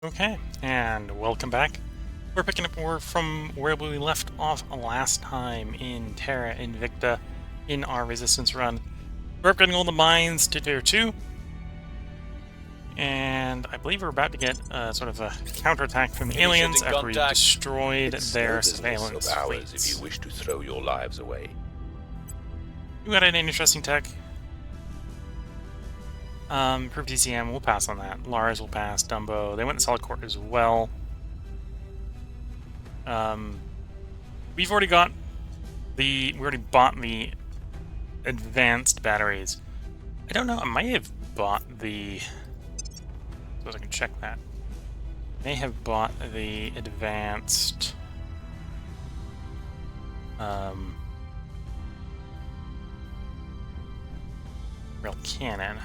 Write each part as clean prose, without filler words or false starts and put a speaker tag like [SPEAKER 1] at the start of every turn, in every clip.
[SPEAKER 1] Okay, and welcome back. We're picking up from where we left off last time in Terra Invicta in our resistance run. We're upgrading all the mines to tier 2, and I believe we're about to get sort of a counterattack from the aliens after we destroyed their surveillance fleets.
[SPEAKER 2] If you wish to throw your lives away.
[SPEAKER 1] We got an interesting tech. Proof TCM, we'll pass on that. Lars will pass. Dumbo, they went in solid core as well. We've already got we already bought the advanced batteries. I don't know, I may have bought the, suppose I can check that. May have bought the advanced rail cannon.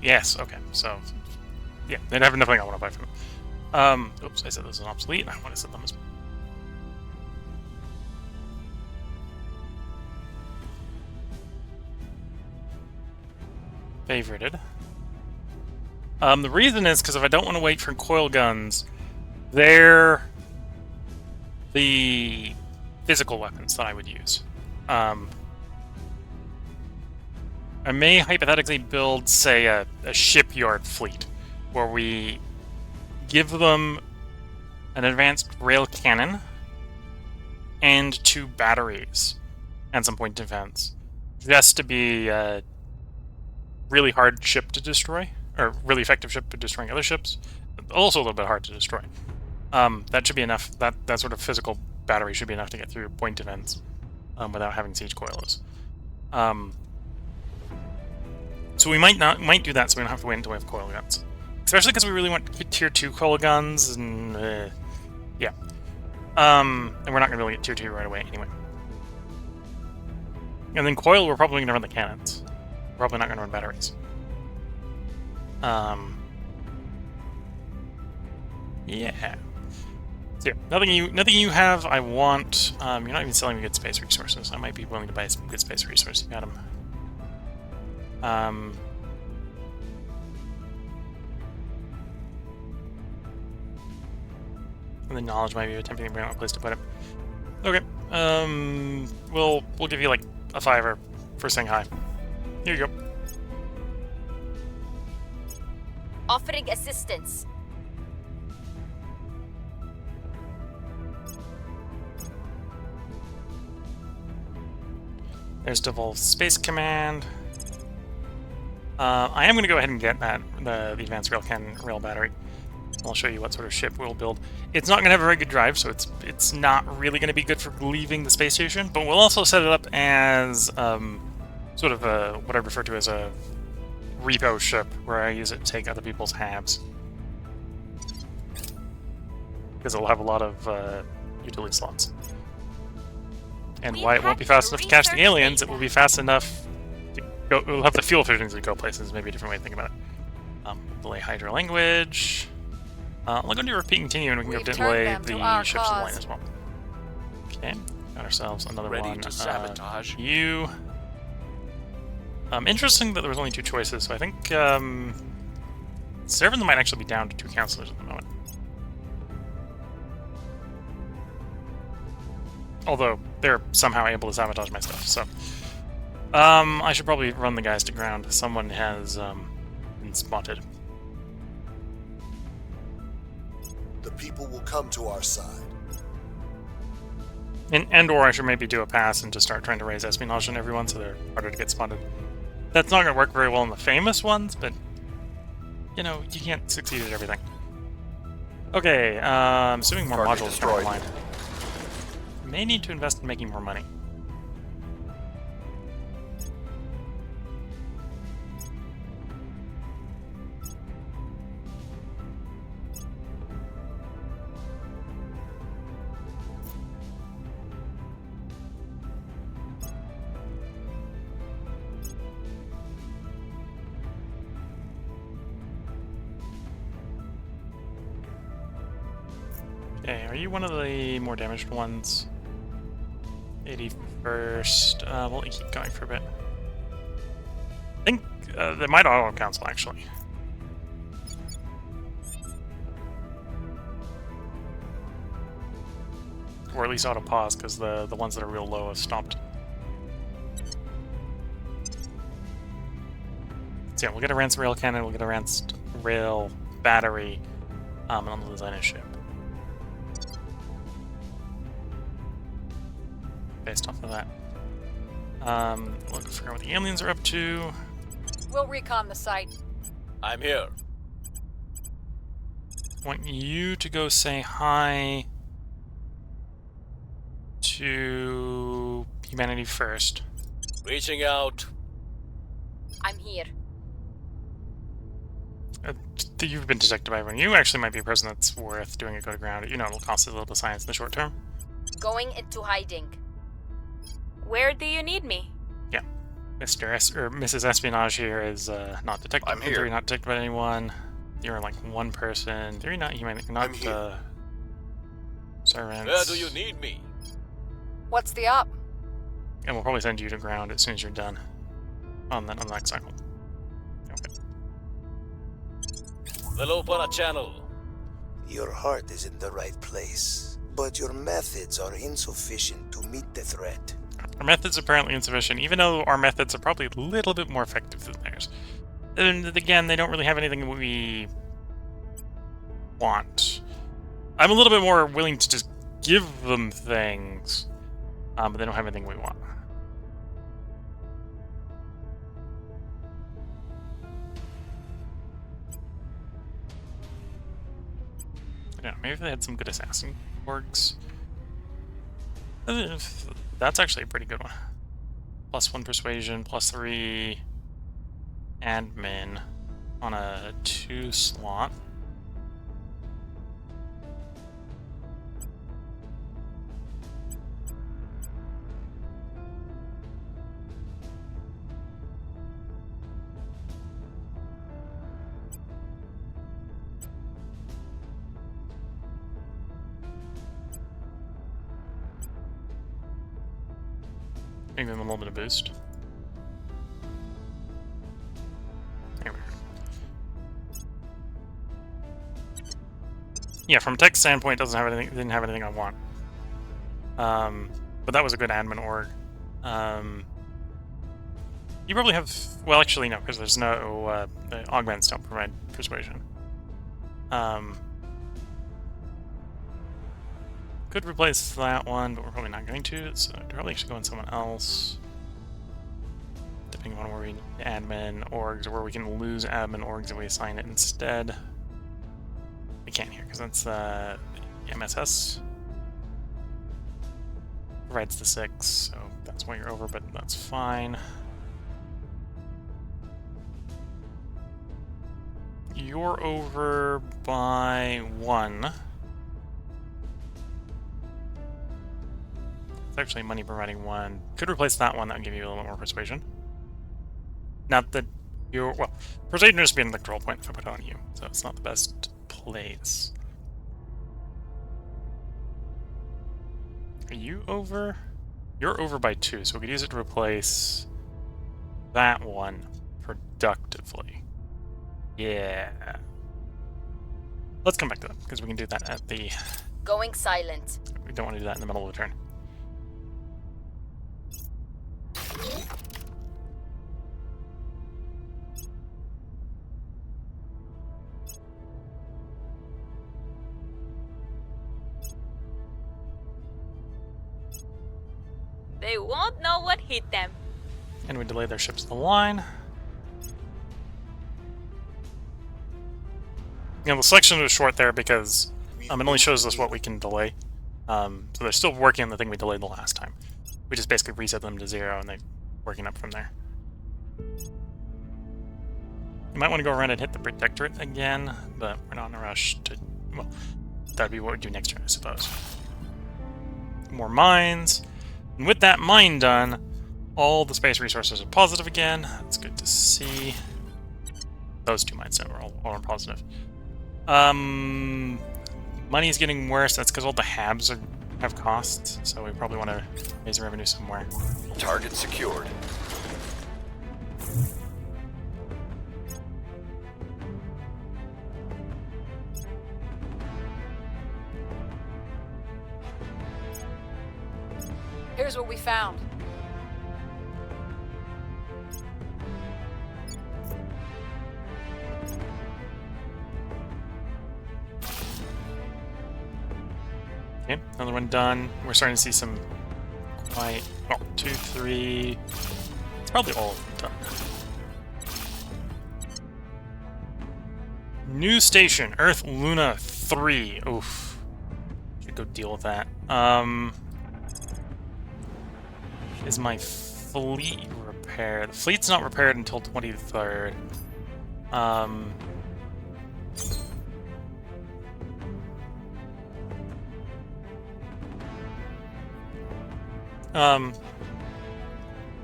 [SPEAKER 1] Yes, okay, so yeah, they have nothing I want to buy from them. Oops, I said this is obsolete. I want to set them as favorited. The reason is because if I don't want to wait for coil guns, they're the physical weapons that I would use. I may hypothetically build, say, a shipyard fleet, where we give them an advanced rail cannon and 2 batteries and some point defense, just to be a really hard ship to destroy, or really effective ship at destroying other ships, also a little bit hard to destroy. That should be enough. That sort of physical battery should be enough to get through point defense without having siege coilers. So we might do that, so we don't have to wait until we have coil guns. Especially because we really want tier 2 coil guns, and yeah. And we're not going to be able to get tier 2 right away anyway. And then coil, we're probably going to run the cannons. We're probably not going to run batteries. Yeah. So yeah, nothing you have. I want. You're not even selling me good space resources. I might be willing to buy some good space resources. You got them. And the knowledge might be a tempting place to put it. Okay. We'll give you like a 5 for saying hi. Here you go.
[SPEAKER 3] Offering assistance.
[SPEAKER 1] There's Devolved Space Command. I am going to go ahead and get the advanced rail cannon rail battery. I'll show you what sort of ship we'll build. It's not going to have a very good drive, so it's not really going to be good for leaving the space station, but we'll also set it up as sort of what I refer to as a repo ship, where I use it to take other people's halves. Because it'll have a lot of utility slots. And why it won't be fast enough to catch the aliens, it will be fast enough to go. It will have the fuel efficiency to go places, maybe a different way to think about it. Delay Hydra language. I'll go do repeat and continue, and we can go delay the ships in the lane as well. Okay, got ourselves another
[SPEAKER 2] Ready
[SPEAKER 1] one.
[SPEAKER 2] to sabotage.
[SPEAKER 1] You. Interesting that there was only 2 choices, so I think Servant might actually be down to 2 counselors at the moment. Although they're somehow able to sabotage my stuff, so I should probably run the guys to ground. Someone has been spotted.
[SPEAKER 4] The people will come to our side.
[SPEAKER 1] Or I should maybe do a pass and just start trying to raise espionage on everyone so they're harder to get spotted. That's not going to work very well in the famous ones, but you know, you can't succeed at everything. Okay, assuming more modules are online. May need to invest in making more money. Okay, are you one of the more damaged ones? 81st. We'll keep going for a bit. I think they might auto-cancel, actually. or at least auto pause, because the ones that are real low have stopped. So yeah, we'll get a Ranced Rail Cannon, we'll get a Ranced Rail Battery on the designer ship. Based off of that. We'll figure out what the aliens are up to.
[SPEAKER 5] We'll recon the site.
[SPEAKER 2] I'm here.
[SPEAKER 1] I want you to go say hi to humanity first.
[SPEAKER 2] Reaching out.
[SPEAKER 3] I'm here.
[SPEAKER 1] You've been detected by everyone. You actually might be a person that's worth doing a go to ground. You know, it'll cost a little bit of science in the short term.
[SPEAKER 3] Going into hiding.
[SPEAKER 5] Where do you need me?
[SPEAKER 1] Yeah. Mrs. Espionage here is not detected.
[SPEAKER 2] I'm here.
[SPEAKER 1] You're not detected by anyone. You're like one person. You're not human. You're not
[SPEAKER 4] I'm here.
[SPEAKER 1] servants.
[SPEAKER 2] Where do you need me?
[SPEAKER 5] What's the op?
[SPEAKER 1] And we'll probably send you to ground as soon as you're done on the next cycle. Okay.
[SPEAKER 2] We'll open a channel.
[SPEAKER 6] Your heart is in the right place, but your methods are insufficient to meet the threat.
[SPEAKER 1] Our methods are apparently insufficient, even though our methods are probably a little bit more effective than theirs. And again, they don't really have anything we want. I'm a little bit more willing to just give them things, but they don't have anything we want. I don't know, maybe if they had some good assassin orgs. That's actually a pretty good one. +1 persuasion, +3 admin on a 2 slot. Give them a little bit of boost. Anyway. Yeah, from a tech standpoint, it didn't have anything I want. But that was a good admin org. You probably have, well, actually no, because there's no the augments don't provide persuasion. Could replace that one, but we're probably not going to, so I'd probably actually go on someone else. Depending on where we need admin orgs, or where we can lose admin orgs if we assign it instead. We can't here, because that's the MSS. Provides the 6, so that's why you're over, but that's fine. You're over by 1. It's actually money providing 1. Could replace that one, that would give you a little bit more persuasion. Not that you're, well, persuasion would just be an electoral point if I put it on you, so it's not the best place. Are you over? You're over by 2, so we could use it to replace that one productively. Yeah. Let's come back to that, because we can do that at the...
[SPEAKER 3] Going silent.
[SPEAKER 1] We don't want to do that in the middle of the turn.
[SPEAKER 5] They won't know what hit them.
[SPEAKER 1] And we delay their ships to the line. You know, the selection was short there because it only shows us what we can delay. So they're still working on the thing we delayed the last time. We just basically reset them to 0 and they're working up from there. You might want to go around and hit the Protectorate again, but we're not in a rush to... Well, that'd be what we do next turn, I suppose. More mines. And with that mine done, all the space resources are positive again. That's good to see. Those 2 mines are all positive. Money's getting worse. That's because all the habs have costs, so we probably want to raise revenue somewhere.
[SPEAKER 2] Target secured.
[SPEAKER 5] Here's what we found.
[SPEAKER 1] Okay, another one done. We're starting to see some quite... Oh, 2, 3... It's probably all of them done. New station, Earth Luna 3. Oof. Should go deal with that. Is my fleet repaired? The fleet's not repaired until 23rd.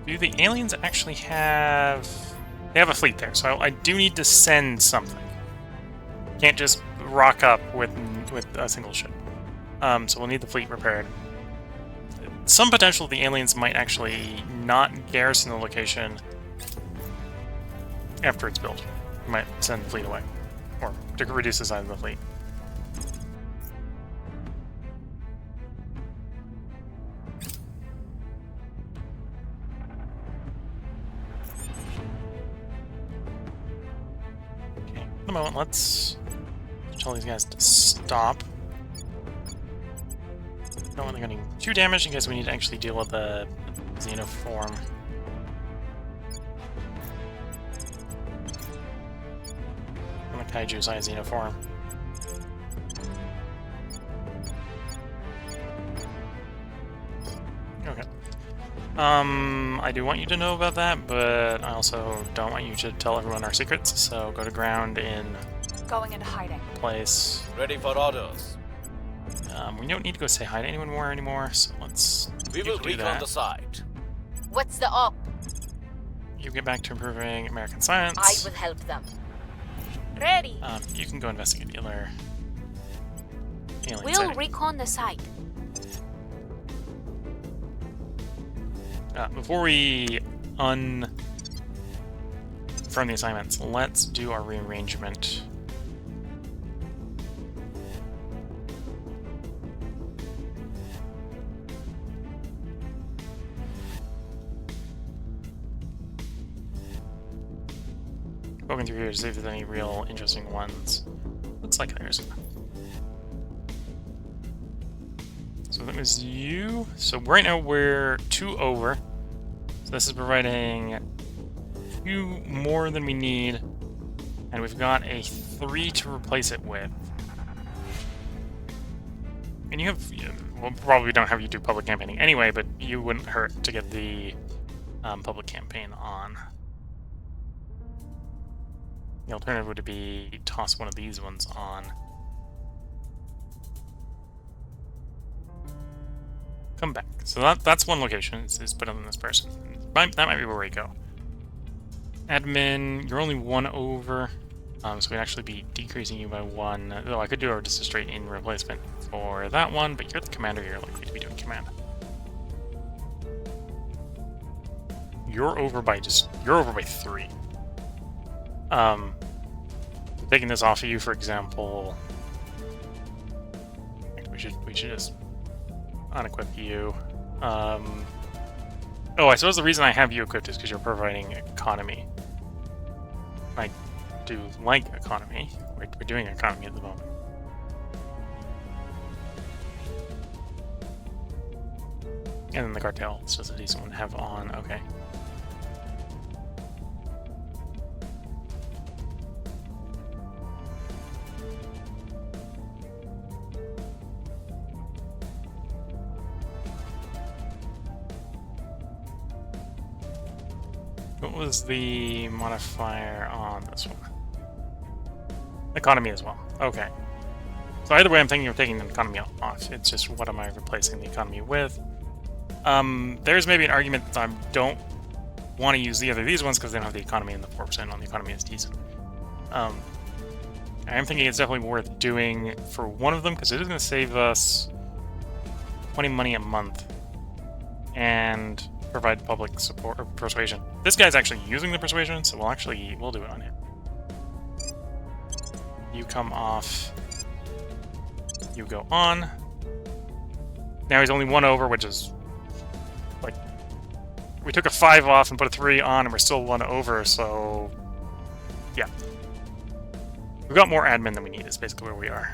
[SPEAKER 1] Do the aliens actually have... They have a fleet there, so I do need to send something. Can't just rock up with a single ship. So we'll need the fleet repaired. Some potential the aliens might actually not garrison the location after it's built. We might send the fleet away, or to reduce the size of the fleet. Okay, for the moment, let's tell these guys to stop. Don't want them getting too damaged in case we need to actually deal with the xenoform. And the kaiju size xenoform. Okay. I do want you to know about that, but I also don't want you to tell everyone our secrets, so go to ground in
[SPEAKER 5] Going into hiding.
[SPEAKER 2] Place. Ready for orders.
[SPEAKER 1] We don't need to go say hi to anyone more anymore, so let's
[SPEAKER 2] We will recon the site.
[SPEAKER 3] What's the op?
[SPEAKER 1] You get back to improving American science.
[SPEAKER 3] I will help them.
[SPEAKER 5] Ready.
[SPEAKER 1] You can go investigate the other alien
[SPEAKER 5] We'll
[SPEAKER 1] sighting.
[SPEAKER 5] recon the site.
[SPEAKER 1] Before we confirm the assignments, let's do our rearrangement. Looking through here to see if there's any real interesting ones. Looks like there's. So that was you. So right now we're 2 over. So this is providing a few more than we need. And we've got a 3 to replace it with. And you have... Well, probably don't have you do public campaigning anyway, but you wouldn't hurt to get the public campaign on. The alternative would be toss one of these ones on. Come back. So that's one location, is put on this person. That might be where we go. Admin, you're only 1 over, so we'd actually be decreasing you by 1. Though I could do just a straight in replacement for that one, but you're the commander, you're likely to be doing command. You're over by 3. Taking this off of you, for example, I think we should just unequip you. Oh, I suppose the reason I have you equipped is because you're providing economy. I do like economy. We're doing economy at the moment. And then the cartel is just a decent one to have on. Okay. What was the modifier on this one? Economy as well. Okay. So either way, I'm thinking of taking the economy off. It's just what am I replacing the economy with? There's maybe an argument that I don't want to use the other these ones because they don't have the economy, and the 4% on the economy is decent. I am thinking it's definitely worth doing for one of them because it is going to save us 20 money a month and provide public support or persuasion. This guy's actually using the persuasion, so we'll do it on him. You come off. You go on. Now he's only 1 over, which is we took a 5 off and put a 3 on, and we're still 1 over, so... Yeah. We've got more admin than we need, is basically where we are.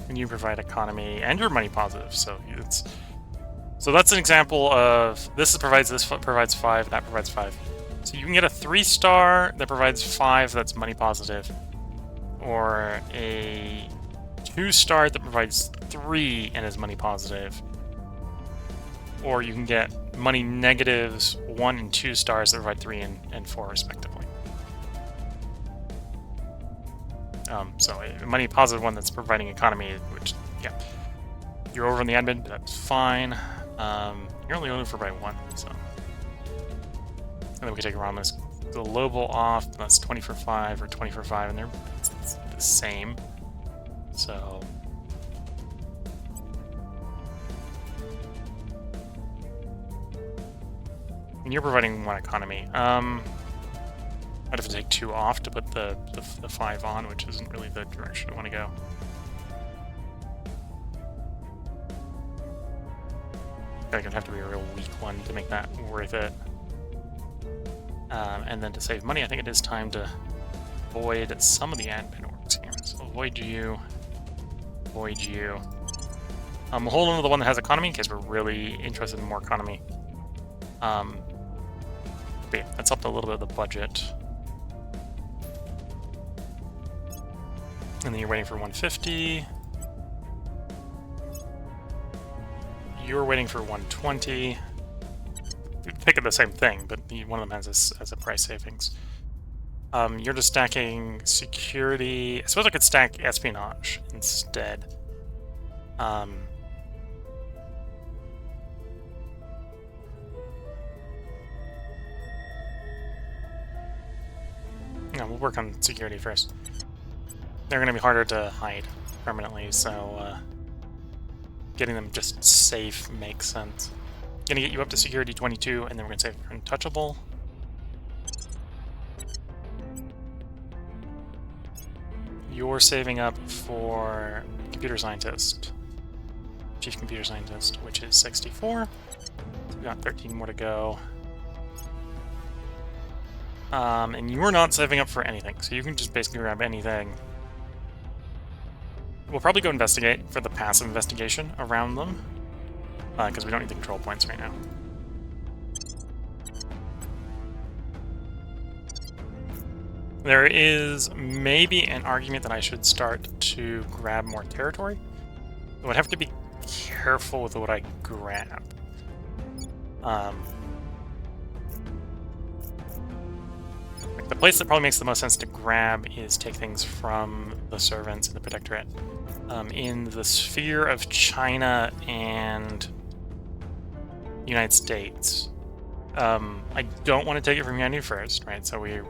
[SPEAKER 1] And you provide economy, and you're money positive, so it's... So that's an example of... This provides 5, that provides 5. So you can get a 3-star that provides 5 that's money positive, or a 2-star that provides 3 and is money positive, or you can get money negatives 1 and 2 stars that provide 3 and 4 respectively. So a money positive one that's providing economy, which, yeah, you're over in the admin, that's fine. You're only over by 1, so. And then we can take Ramos global off, that's 20 for 5 or 20 for 5, and they're the same. So. And you're providing 1 economy. I'd have to take 2 off to put the 5 on, which isn't really the direction I want to go. I think it'd have to be a real weak one to make that worth it. And then to save money, I think it is time to void some of the admin orgs here. So void you, void you. We'll hold on to the one that has economy in case we're really interested in more economy. But yeah, that's up to a little bit of the budget. And then you're waiting for 150. You're waiting for 120. You pick up the same thing, but one of them has a price savings. You're just stacking security. I suppose I could stack espionage instead. No, we'll work on security first. They're going to be harder to hide permanently, so getting them just safe makes sense. Going to get you up to security 22, and then we're going to save for untouchable. You're saving up for computer scientist, chief computer scientist, which is 64. So we've got 13 more to go. And you're not saving up for anything, so you can just basically grab anything. We'll probably go investigate for the passive investigation around them, because we don't need the control points right now. There is maybe an argument that I should start to grab more territory. I would have to be careful with what I grab. The place that probably makes the most sense to grab is take things from the servants and the protectorate. In the sphere of China and United States, I don't want to take it from Yandu first, right? So we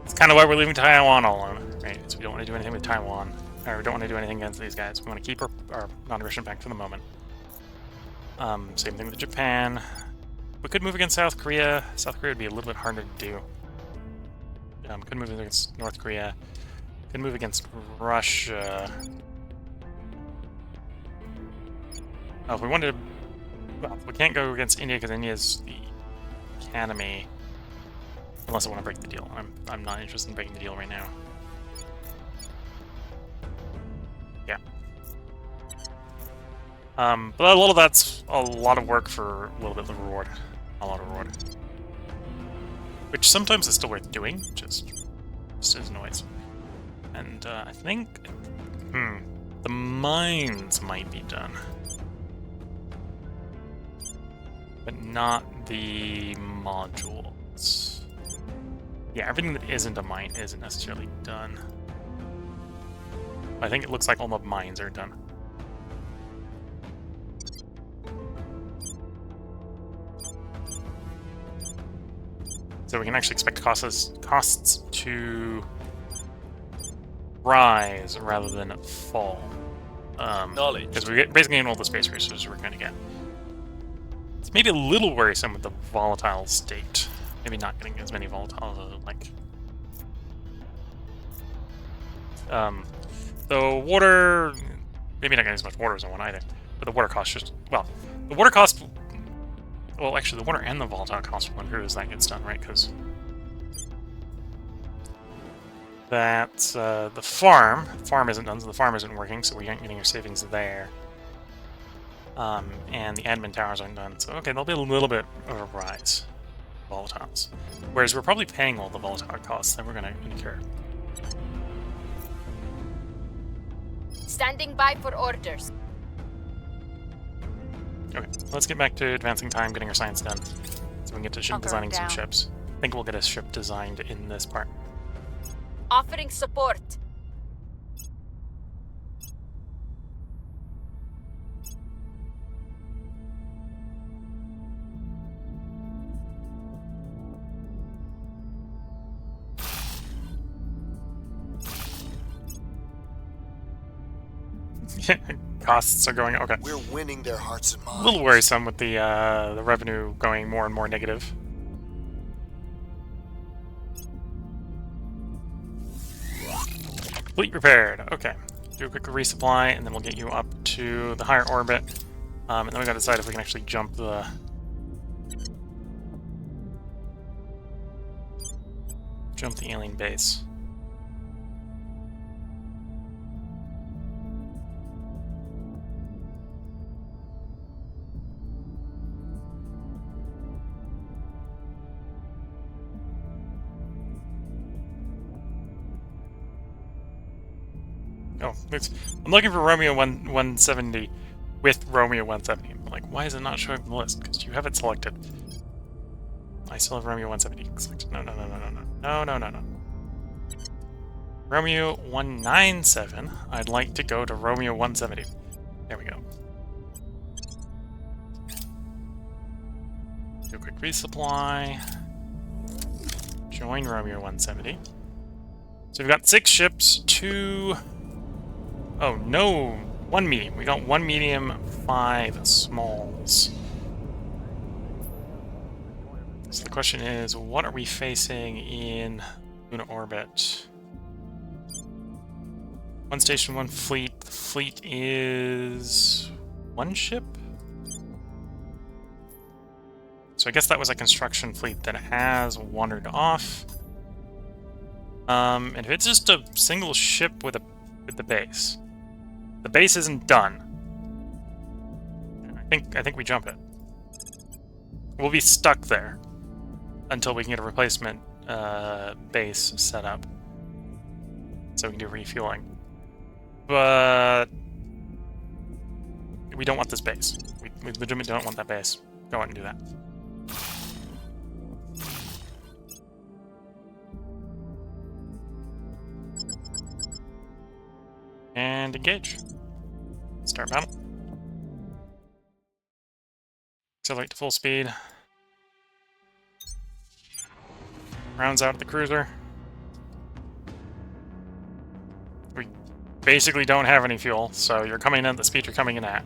[SPEAKER 1] it's kind of why we're leaving Taiwan all alone, right? So we don't want to do anything with Taiwan, or we don't want to do anything against these guys. We want to keep our non-aggression pact for the moment. Same thing with Japan. We could move against South Korea. South Korea would be a little bit harder to do. Could move against North Korea. Could move against Russia. If we wanted to... Well, we can't go against India because India's the Academy. Unless I want to break the deal. I'm not interested in breaking the deal right now. Yeah. But a lot of that's a lot of work for a little bit of reward. A lot of reward. Which sometimes is still worth doing, just is noise. And I think... the mines might be done. But not the modules. Yeah, everything that isn't a mine isn't necessarily done. I think it looks like all the mines are done. So we can actually expect costs to rise rather than fall.
[SPEAKER 2] Knowledge.
[SPEAKER 1] Because we're basically getting all the space resources we're going to get. It's maybe a little worrisome with the volatile state. Maybe not getting as many volatiles as I'd like. So water, Maybe not getting as much water as I want either. But the water cost just... Well, the water cost... Well, actually, the water and the volatile cost will improve as that gets done, right? Because... That's the farm. The farm isn't done, so the farm isn't working, so we aren't getting our savings there. And the admin towers aren't done, so okay, there'll be a little bit of a rise. Volatiles. Whereas we're probably paying all the volatile costs that we're going to incur.
[SPEAKER 3] Standing by for orders.
[SPEAKER 1] Okay, let's get back to advancing time, getting our science done, so we can get to ship
[SPEAKER 5] Hunkering
[SPEAKER 1] designing some
[SPEAKER 5] down.
[SPEAKER 1] ships. I think we'll get a ship designed in this part.
[SPEAKER 3] Offering support.
[SPEAKER 1] Costs are going okay.
[SPEAKER 4] We're winning their hearts and
[SPEAKER 1] A
[SPEAKER 4] minds.
[SPEAKER 1] little worrisome with the revenue going more and more negative. Fleet repaired. Okay. Do a quick resupply, and then we'll get you up to the higher orbit. And then we gotta decide if we can actually jump the... Jump the alien base. Oh, I'm looking for Romeo 170 with Romeo 170. I'm like, why is it not showing up in the list? Because you have it selected. I still have Romeo 170 selected. No. Romeo 197. I'd like to go to Romeo 170. There we go. Do a quick resupply. Join Romeo 170. So we've got 6 ships, 2... Oh, no! 1 medium. We got 1 medium, 5 smalls. So the question is, what are we facing in Luna orbit? 1 station, 1 fleet. The fleet is... 1 ship? So I guess that was a construction fleet that has wandered off. And if it's just a single ship with the base. The base isn't done. I think we jump it. We'll be stuck there until we can get a replacement base set up, so we can do refueling. But we don't want this base. We legitimately don't want that base. Go ahead and do that. And engage. Start battle. Accelerate to full speed. Rounds out the cruiser. We basically don't have any fuel, so you're coming in at the speed you're coming in at.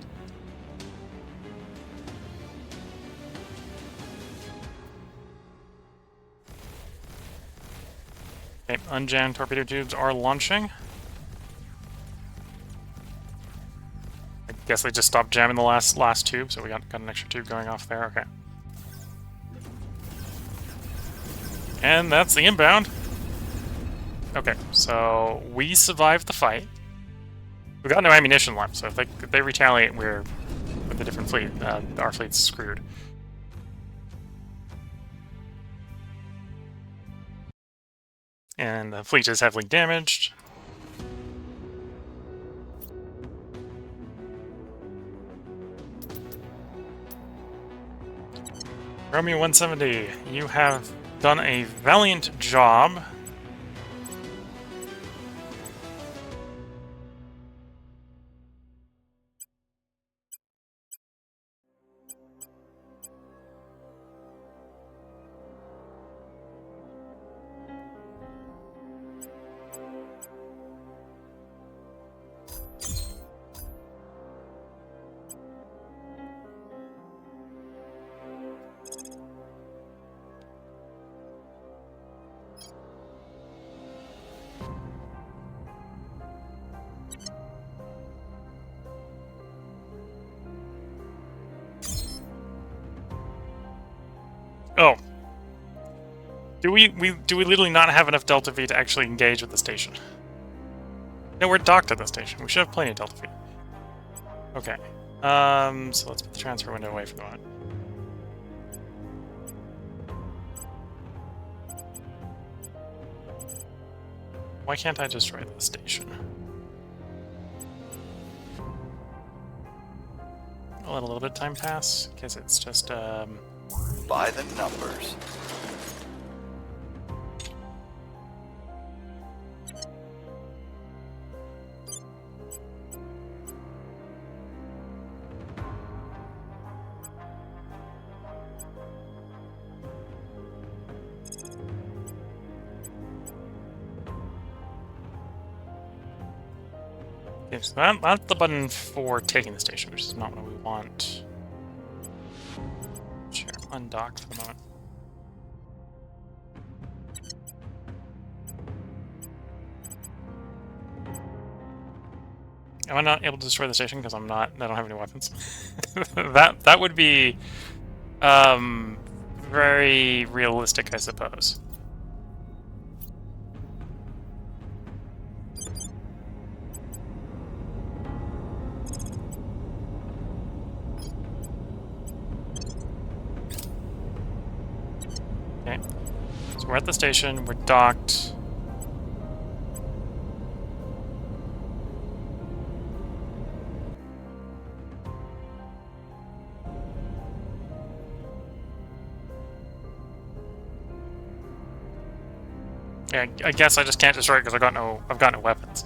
[SPEAKER 1] Okay, unjammed torpedo tubes are launching. I guess they just stopped jamming the last tube, so we got an extra tube going off there. Okay. And that's the inbound. Okay, so we survived the fight. We got no ammunition left, so if they retaliate, we're with a different fleet. Our fleet's screwed. And the fleet is heavily damaged. Romeo 170, you have done a valiant job. Do we literally not have enough Delta V to actually engage with the station? No, we're docked at the station. We should have plenty of Delta V. Okay. So let's put the transfer window away for the moment. Why can't I destroy the station? I'll let a little bit of time pass, because it's just,
[SPEAKER 2] By the numbers.
[SPEAKER 1] Okay, so that's the button for taking the station, which is not what we want. Sure, undock for the moment. Am I not able to destroy the station because I don't have any weapons? that would be very realistic, I suppose. Okay, so we're at the station, we're docked. Yeah, I guess I just can't destroy it because I've got no weapons.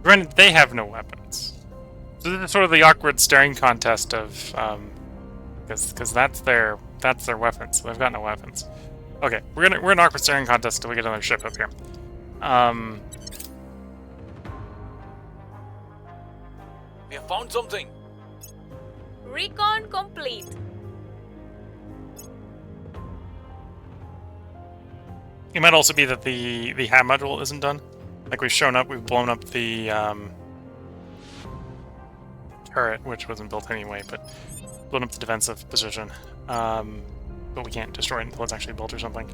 [SPEAKER 1] Granted, they have no weapons. So this is sort of the awkward staring contest of, because that's their weapons. So they've got no weapons. Okay, we're in an awkward staring contest until we get another ship up here.
[SPEAKER 2] We have found something.
[SPEAKER 3] Recon complete.
[SPEAKER 1] It might also be that the HAB module isn't done. Like we've shown up, we've blown up the turret, which wasn't built anyway, but blown up the defensive position. But we can't destroy it until it's actually built or something.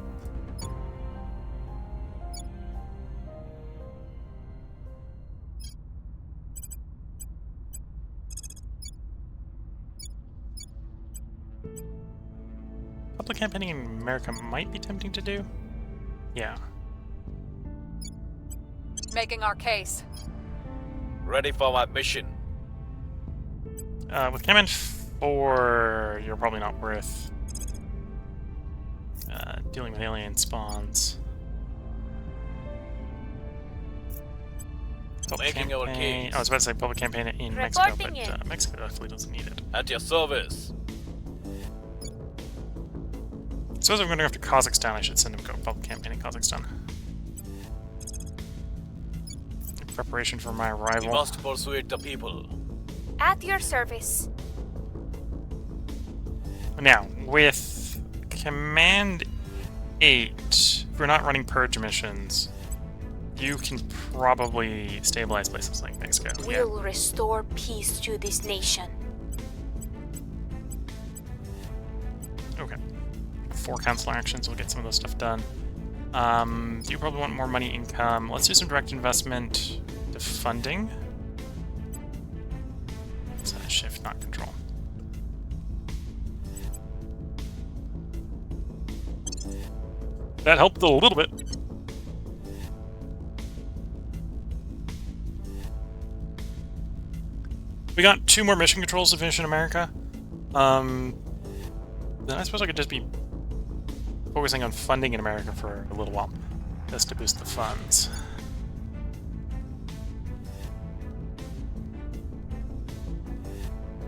[SPEAKER 1] Public campaigning in America might be tempting to do. Yeah.
[SPEAKER 5] Making our case.
[SPEAKER 2] Ready for my mission.
[SPEAKER 1] With Command 4, you're probably not worth dealing with alien spawns. Public
[SPEAKER 2] Making our
[SPEAKER 1] campaign-
[SPEAKER 2] case.
[SPEAKER 1] I was about to say public campaign in Mexico,
[SPEAKER 3] Reporting
[SPEAKER 1] but
[SPEAKER 3] in.
[SPEAKER 1] Mexico definitely doesn't need it.
[SPEAKER 2] At your service.
[SPEAKER 1] So as I'm going to go after Kazakhstan, I should send him go public campaign in Kazakhstan. In preparation for my
[SPEAKER 2] We
[SPEAKER 1] arrival.
[SPEAKER 2] must persuade the people.
[SPEAKER 5] At your service.
[SPEAKER 1] Now, with Command 8, if we're not running purge missions, you can probably stabilize places like Mexico. Yeah.
[SPEAKER 5] We'll restore peace to this nation.
[SPEAKER 1] Okay. 4 council actions, we'll get some of those stuff done. You probably want more money income. Let's do some direct investment to funding. It's shift, not control. That helped a little bit. We got 2 more mission controls to finish in America. Then I suppose I could just be focusing on funding in America for a little while, just to boost the funds.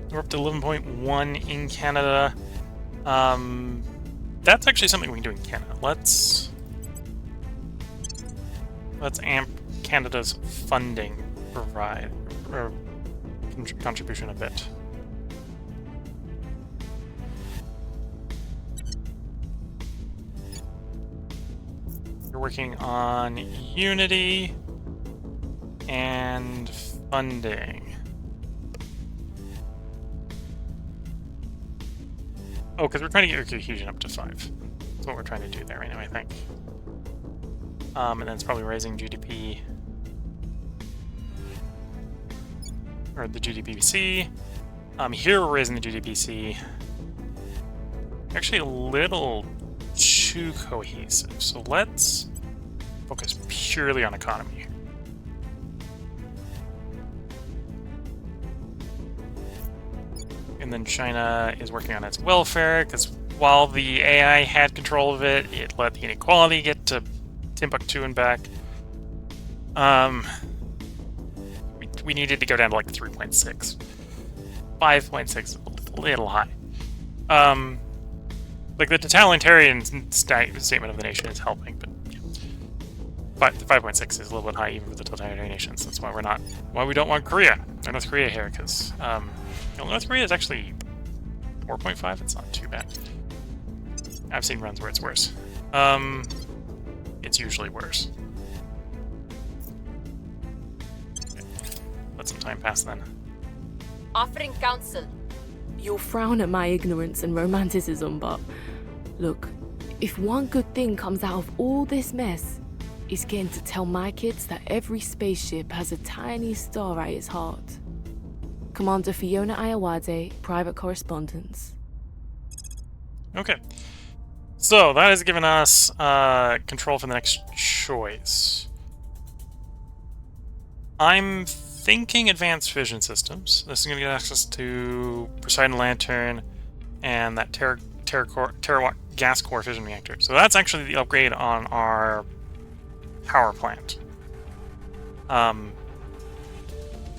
[SPEAKER 1] We're up to 11.1 in Canada. That's actually something we can do in Canada. Let's amp Canada's funding contribution a bit. We're working on Unity and funding. Oh, because we're trying to get your cohesion up to 5. That's what we're trying to do there right now, I think. And then it's probably raising GDP. Or the GDPC. Here we're raising the GDPC. Actually a little too cohesive. So let's focus purely on economy. And then China is working on its welfare, because while the AI had control of it, it let the inequality get to Timbuktu and back. We needed to go down to like 3.6. 5.6 is a little high. Like the totalitarian statement of the nation is helping, but yeah. 5.6 is a little bit high even for the totalitarian nations. That's why we don't want Korea or North Korea here, because North Korea is actually 4.5. It's not too bad. I've seen runs where it's worse. It's usually worse. Okay. Let some time pass then.
[SPEAKER 3] Offering counsel.
[SPEAKER 7] You'll frown at my ignorance and romanticism, but look, if one good thing comes out of all this mess, it's getting to tell my kids that every spaceship has a tiny star at its heart. Commander Fiona Ayawade, private correspondence.
[SPEAKER 1] Okay. So that has given us control for the next choice. I'm thinking advanced fission systems. This is going to get access to Poseidon Lantern and that terawatt gas core fission reactor. So that's actually the upgrade on our power plant. I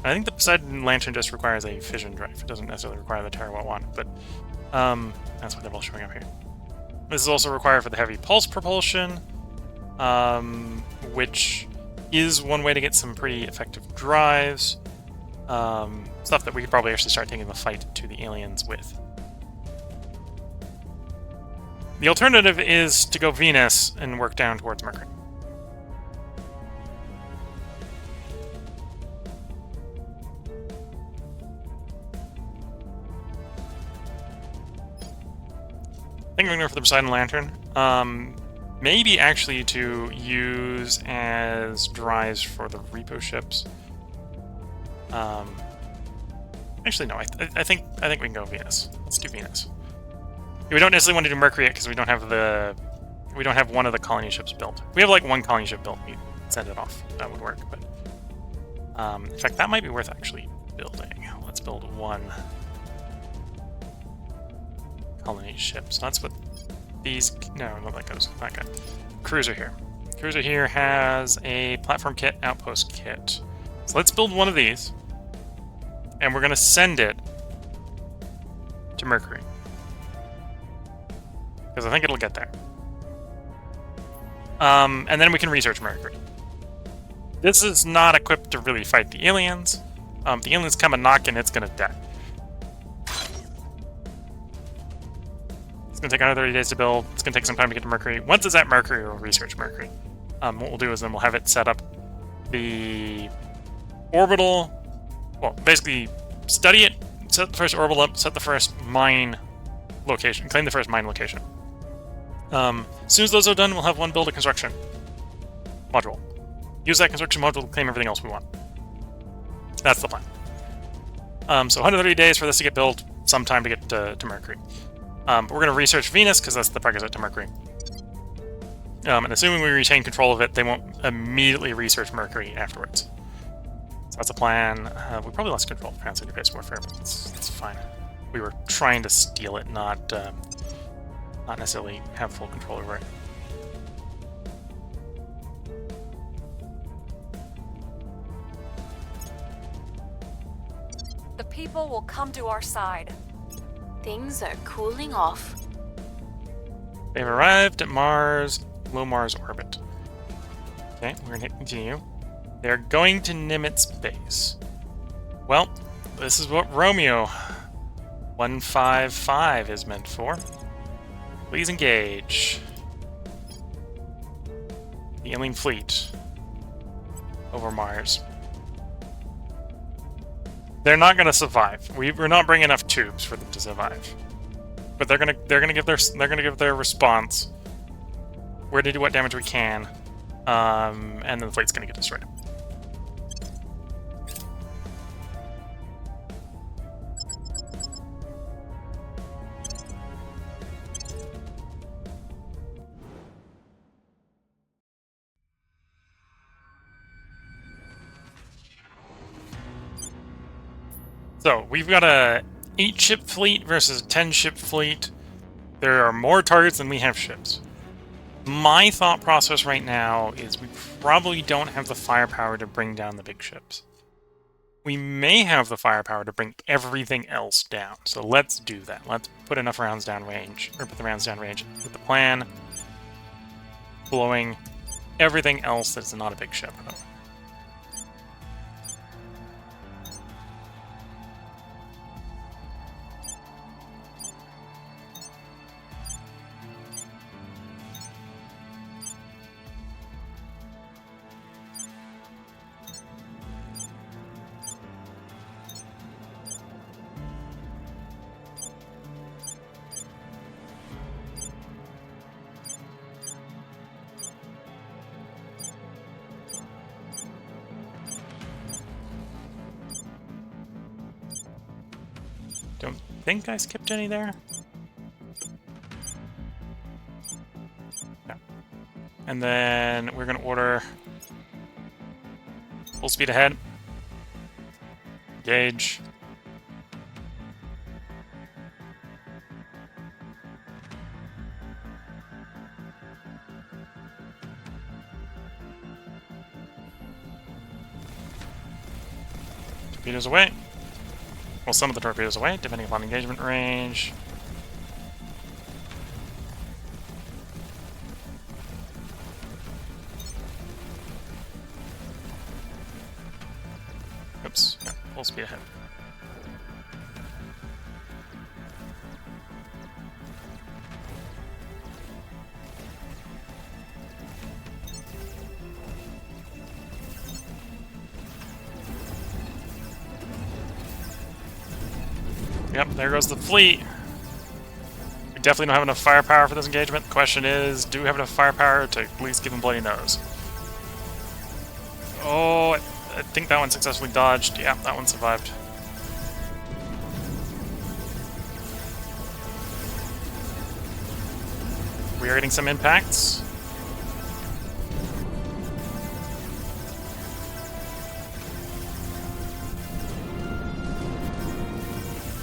[SPEAKER 1] think the Poseidon Lantern just requires a fission drive. It doesn't necessarily require the terawatt one, but that's what they're all showing up here. This is also required for the heavy pulse propulsion, which is one way to get some pretty effective drives. Stuff that we could probably actually start taking the fight to the aliens with. The alternative is to go Venus and work down towards Mercury. I think I'm going to go for the Poseidon Lantern. Maybe actually to use as drives for the repo ships. Actually, no. I think we can go Venus. Let's do Venus. We don't necessarily want to do Mercury yet because we don't have one of the colony ships built. We have like one colony ship built. We send it off. That would work. But in fact, that might be worth actually building. Let's build one colony ship. So that's what these... No, not that goes. That guy. Cruiser here. Cruiser here has a platform kit, outpost kit. So let's build one of these. And we're going to send it to Mercury. Because I think it'll get there. And then we can research Mercury. This is not equipped to really fight the aliens. The aliens come and knock and it's going to die. It's going to take another 30 days to build. It's going to take some time to get to Mercury. Once it's at Mercury, we'll research Mercury. What we'll do is then we'll have it set up the orbital... Well, basically, study it, set the first orbital up, set the first mine location, claim the first mine location. As soon as those are done, we'll have one build a construction module. Use that construction module to claim everything else we want. That's the plan. So 130 days for this to get built, some time to get to Mercury. But we're going to research Venus, because that's the prerequisite to Mercury. And assuming we retain control of it, they won't immediately research Mercury afterwards. So that's a plan. We probably lost control of trans-interface warfare, but it's fine. We were trying to steal it, not necessarily have full control over it.
[SPEAKER 5] The people will come to our side. Things are cooling off.
[SPEAKER 1] They've arrived at Mars, low Mars orbit. Okay, we're gonna hit continue. They're going to Nimitz base. Well, this is what Romeo 155 is meant for. Please engage. the alien fleet over Mars. They're not going to survive. We're not bringing enough tubes for them to survive. But they're gonna give their response. We're gonna do what damage we can, and then the fleet's gonna get destroyed. So we've got a 8-ship fleet versus a 10-ship fleet. There are more targets than we have ships. My thought process right now is we probably don't have the firepower to bring down the big ships. We may have the firepower to bring everything else down. So let's do that. Let's put enough rounds down range, or put the rounds down range with the plan, blowing everything else that's not a big ship. Don't think I skipped any there. No. And then we're going to order full speed ahead. Engage. Torpedoes away. Well, some of the torpedoes away, depending upon engagement range. Oops, yeah, full speed ahead. Yep, there goes the fleet. We definitely don't have enough firepower for this engagement. The question is, do we have enough firepower to at least give them bloody nose? Oh, I think that one successfully dodged. Yeah, that one survived. We are getting some impacts.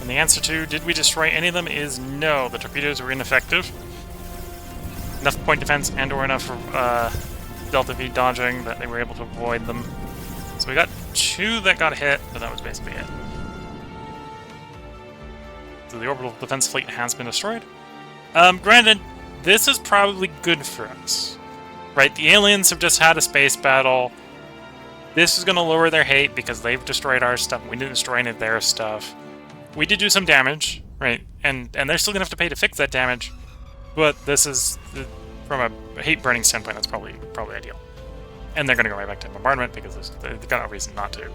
[SPEAKER 1] And the answer to, did we destroy any of them, is no. The torpedoes were ineffective. Enough point defense and or enough Delta V dodging that they were able to avoid them. So we got 2 that got hit, but that was basically it. So the orbital defense fleet has been destroyed. Granted, this is probably good for us. Right, the aliens have just had a space battle. This is going to lower their hate because they've destroyed our stuff. We didn't destroy any of their stuff. We did do some damage, right? And they're still going to have to pay to fix that damage. But this is, from a hate-burning standpoint, that's probably ideal. And they're going to go right back to bombardment because they've got no reason not to.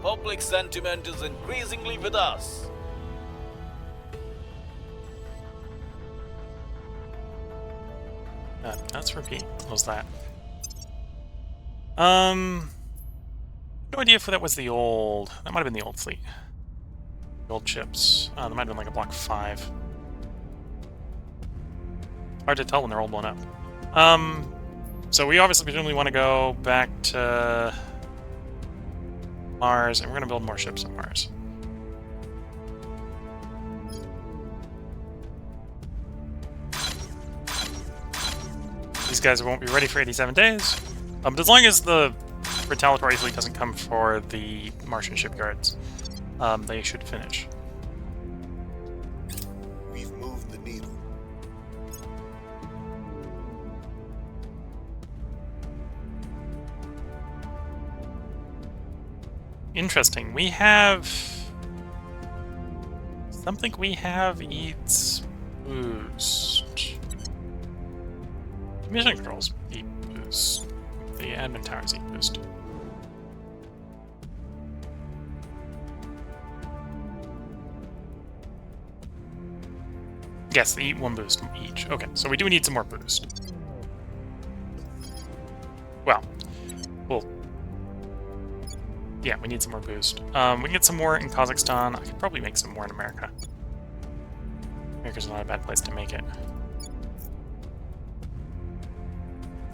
[SPEAKER 2] Public sentiment is increasingly with us.
[SPEAKER 1] Let's repeat. Close that. No idea if that was the old... That might have been the old fleet. The old ships. That might have been like a Block 5. Hard to tell when they're all blown up. So we obviously presumably want to go back to Mars, and we're going to build more ships on Mars. These guys won't be ready for 87 days. But as long as the retaliatory fleet doesn't come for the Martian shipyards, they should finish.
[SPEAKER 4] We've moved the needle.
[SPEAKER 1] Interesting. We have... Something we have eats boost. Mission controls eat boost. The admin towers eat boost. Yes, they eat 1 boost each. Okay, so we do need some more boost. Well, yeah, we need some more boost. We can get some more in Kazakhstan. I could probably make some more in America. America's not a bad place to make it.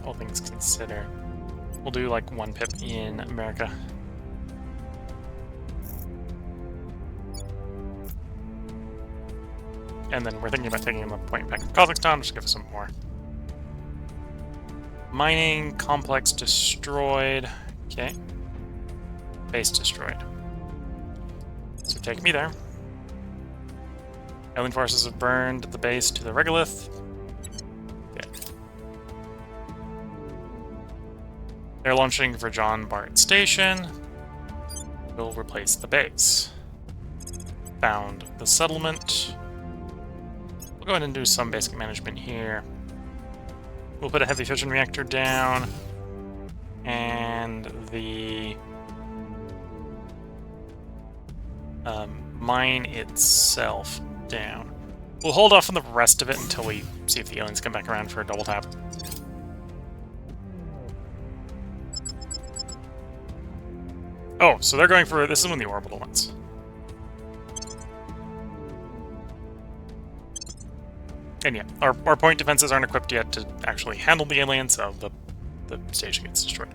[SPEAKER 1] All things considered. We'll do like 1 pip in America. And then we're thinking about taking a point back to Kazakhstan, just give us some more. Mining complex destroyed. Okay. Base destroyed. So take me there. Alien forces have burned the base to the regolith. Okay. They're launching for John Bart Station. We'll replace the base. Found the settlement. We'll go ahead and do some basic management here. We'll put a heavy fission reactor down. And the mine itself down. We'll hold off on the rest of it until we see if the aliens come back around for a double tap. Oh, so they're going for... This is one of the orbital ones. And yeah, our point defenses aren't equipped yet to actually handle the aliens, so the station gets destroyed.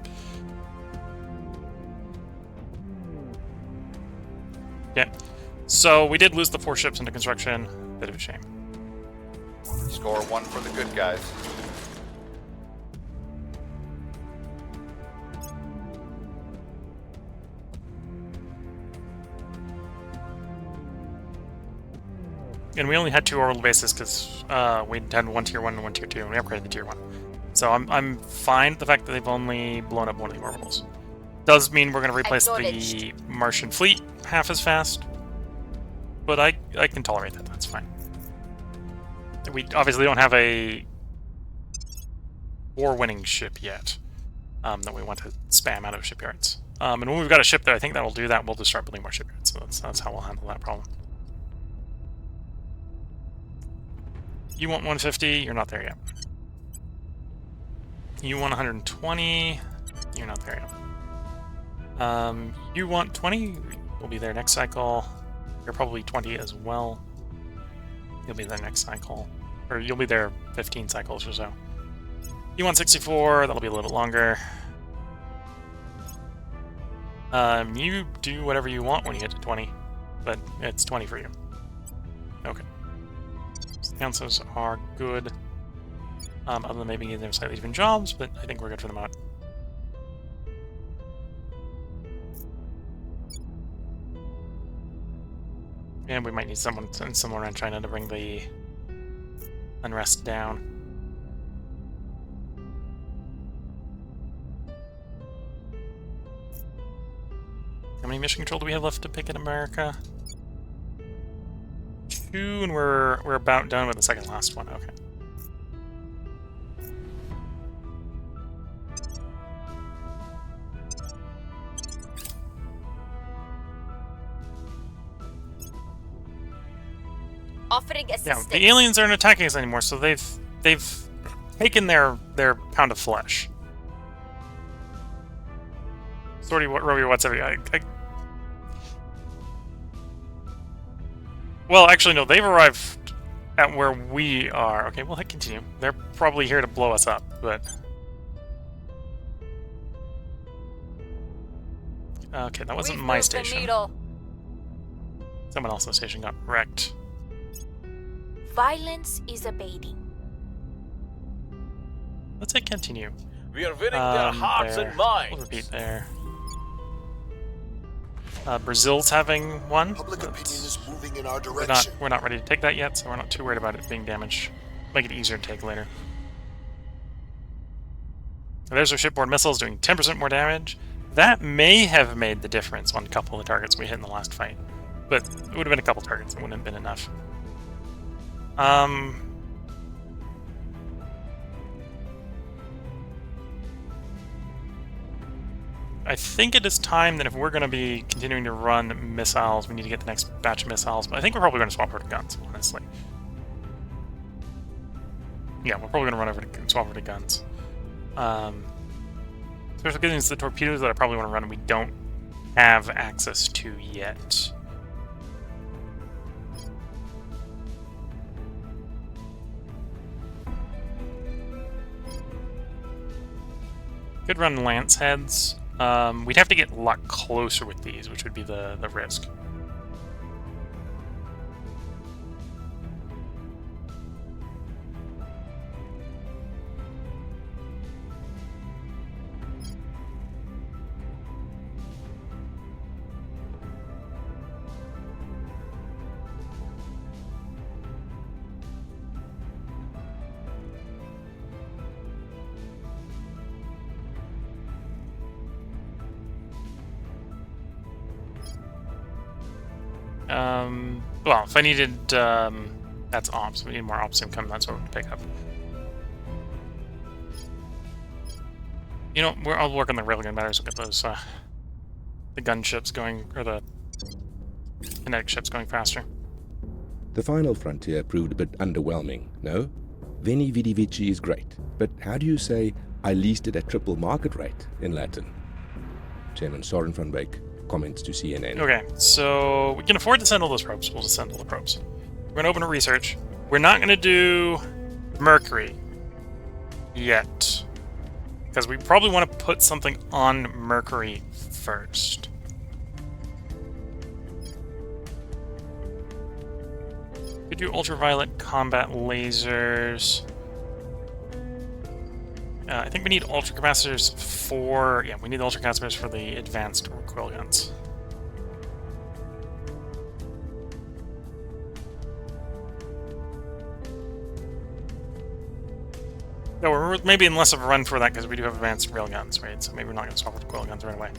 [SPEAKER 1] Yeah. So we did lose the 4 ships into construction. Bit of a shame.
[SPEAKER 8] Score 1 for the good guys.
[SPEAKER 1] And we only had 2 orbital bases because we had 1 tier 1 and 1 tier 2, and we upgraded the tier 1. So I'm fine with the fact that they've only blown up 1 of the orbitals. Does mean we're going to replace the Martian fleet half as fast, but I can tolerate that. That's fine. We obviously don't have a war-winning ship yet that we want to spam out of shipyards. And when we've got a ship there, I think that'll do that. We'll just start building more shipyards. So that's how we'll handle that problem. You want 150? You're not there yet. You want 120? You're not there yet. You want 20? We'll be there next cycle. You're probably 20 as well. You'll be there next cycle. Or you'll be there 15 cycles or so. You want 64? That'll be a little bit longer. You do whatever you want when you get to 20, but it's 20 for you. Okay. So the councils are good. Other than maybe giving them slightly different jobs, but I think we're good for the moment. And we might need someone around China to bring the unrest down. How many mission control do we have left to pick in America? 2, and we're about done with the second last one. Okay.
[SPEAKER 3] Offering assistance.
[SPEAKER 1] Yeah, the aliens aren't attacking us anymore, so they've taken their pound of flesh. Sorry, Roby, what's every? Well, actually, no. They've arrived at where we are. Okay, well, continue. They're probably here to blow us up, but okay, that wasn't my station. Someone else's station got wrecked.
[SPEAKER 5] Violence is abating.
[SPEAKER 1] Let's say continue.
[SPEAKER 2] We are winning their hearts
[SPEAKER 1] there.
[SPEAKER 2] and minds.
[SPEAKER 1] We'll repeat there. Brazil's having one.
[SPEAKER 4] Public opinion is moving in our
[SPEAKER 1] We're
[SPEAKER 4] direction.
[SPEAKER 1] not ready to take that yet, so we're not too worried about it being damaged. Make it easier to take later. There's our shipboard missiles doing 10% more damage. That may have made the difference on a couple of the targets we hit in the last fight, but it would have been a couple targets. It wouldn't have been enough. I think it is time that if we're going to be continuing to run missiles, we need to get the next batch of missiles. But I think we're probably going to swap over to guns, honestly. Yeah, we're probably going to run over to swap over to guns. Special good news, the torpedoes that I probably want to run, we don't have access to yet. Could run lance heads. We'd have to get a lot closer with these, which would be the risk. Well, if I needed, that's ops. We need more ops income. That's what we pick up. You know, I'll work on the railgun batteries. We'll get those, the gun ships going, or the kinetic ships going faster.
[SPEAKER 9] The final frontier proved a bit underwhelming, no? Veni Vidi Vici is great, but how do you say, I leased it at triple market rate in Latin? Chairman Soren van Beek comments to CNN.
[SPEAKER 1] Okay, so we can afford to send all those probes. We'll just send all the probes. We're going to open a research. We're not going to do Mercury yet, because we probably want to put something on Mercury first. Could do ultraviolet combat lasers. I think we need ultracapacitors for... Yeah, we need ultracapacitors for the advanced recoil guns. No, we're maybe in less of a run for that because we do have advanced rail guns, right? So maybe we're not going to swap with recoil guns right away.